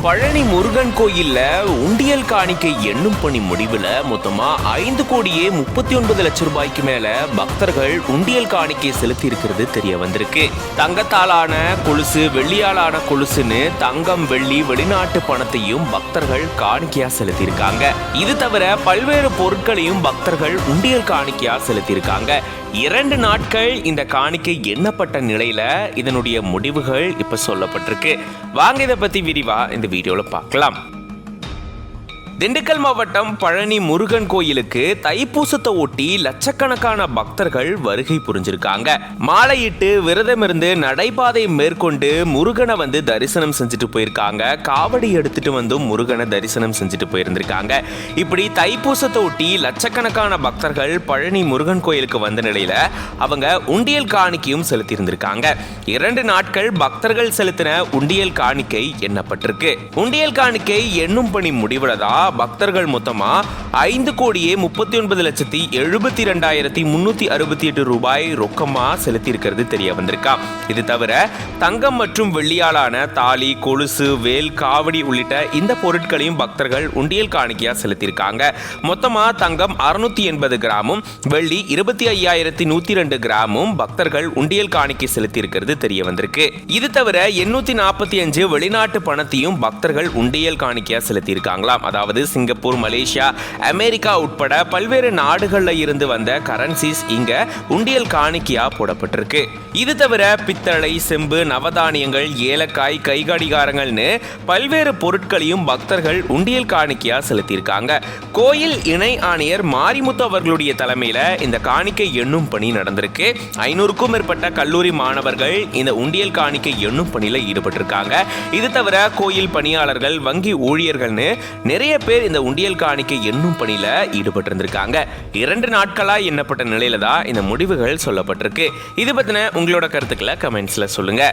பழனி முருகன் கோயில்ல உண்டியல் காணிக்கை எண்ணும் பணி முடிவுல மொத்தமா 5,39,00,000 ரூபாய்க்கு மேல பக்தர்கள் உண்டியல் காணிக்கை செலுத்தி இருக்கிறது தெரிய வந்திருக்கு. தங்கத்தாலான கொலுசு, வெள்ளியாலான கொலுசுன்னு தங்கம், வெள்ளி, வெளிநாட்டு பணத்தையும் பக்தர்கள் காணிக்கையா செலுத்தியிருக்காங்க. இது தவிர பல்வேறு பொருட்களையும் பக்தர்கள் உண்டியல் காணிக்கையா செலுத்தியிருக்காங்க. 2 நாட்கள் இந்த காணிக்கை எண்ணப்பட்ட நிலையில இதனுடைய முடிவுகள் இப்ப சொல்லப்பட்டிருக்கு. வாங்க இதை பத்தி விரிவா இந்த வீடியோல பார்க்கலாம். திண்டுக்கல் மாவட்டம் பழனி முருகன் கோயிலுக்கு தைப்பூசத்தை ஒட்டி லட்சக்கணக்கான பக்தர்கள் வருகை புரிஞ்சிருக்காங்க. மாலையிட்டு விரதம் இருந்து நடைபாதை மேற்கொண்டு முருகனை தரிசனம் செஞ்சுட்டு போயிருக்காங்க. காவடி எடுத்துட்டு முருகனை தரிசனம் செஞ்சுட்டு போயிருந்திருக்காங்க. இப்படி தைப்பூசத்தை ஒட்டி லட்சக்கணக்கான பக்தர்கள் பழனி முருகன் கோயிலுக்கு வந்த நிலையில அவங்க உண்டியல் காணிக்கையும் செலுத்தி இருந்திருக்காங்க. 2 நாட்கள் பக்தர்கள் செலுத்தின உண்டியல் காணிக்கை எண்ணப்பட்டிருக்கு. உண்டியல் காணிக்கை எண்ணும் பணி முடிவுலதா பக்தர்கள் மொத்தமா 5,39,72,368 ரூபாய் ரொக்கமா செலுத்தி இருக்கிறது தெரிய வந்திருக்கா. இது தவிர தங்கம் மற்றும் வெள்ளியாலான தாலி, கொலுசு, வேல், காவடி உள்ளிட்ட இந்த பொருட்களையும் பக்தர்கள் உண்டியல் காணிக்கையா செலுத்தியிருக்காங்க. மொத்தமா தங்கம் 680 கிராமும் வெள்ளி 25,102 கிராமும் பக்தர்கள் உண்டியல் காணிக்கை செலுத்தி இருக்கிறது தெரிய வந்திருக்கு. இது தவிர 845 வெளிநாட்டு பணத்தையும் பக்தர்கள் உண்டியல் காணிக்கையா செலுத்தி இருக்காங்களாம். அதாவது சிங்கப்பூர், மலேசியா, அமெரிக்கா உட்பட பல்வேறு நாடுகள்ல இருந்து வந்த கரன்சிஸ் இங்க உண்டியல் காணிக்கையா போடப்பட்டிருக்கு. இது தவிர பித்தளை, செம்பு, நவதானியங்கள், ஏலக்காய், கைகடிகாரங்கள்னு பல்வேறு பொருட்களையும் பக்தர்கள் உண்டியல் காணிக்கையா செலுத்தியிருக்காங்க. கோயில் இணை ஆணையர் மாரிமுத்து அவர்களுடைய தலைமையில இந்த காணிக்கை எண்ணும் பணி நடந்திருக்கு. 500க்கும் மேற்பட்ட கல்லூரி மாணவர்கள் இந்த உண்டியல் காணிக்கை எண்ணும் பணியில ஈடுபட்டிருக்காங்க. இது தவிர கோயில் பணியாளர்கள், வங்கி ஊழியர்கள்னு நிறைய பேர் இந்த உண்டியல் காணிக்கை எண்ணும் பணியில ஈடுபட்டு இருந்திருக்காங்க. 2 நாட்களா எண்ணப்பட்ட நிலையில தான் இந்த முடிவுகள் சொல்லப்பட்டிருக்கு. இது பத்தின உங்களோட கருத்துக்களை கமெண்ட்ஸ்ல சொல்லுங்க.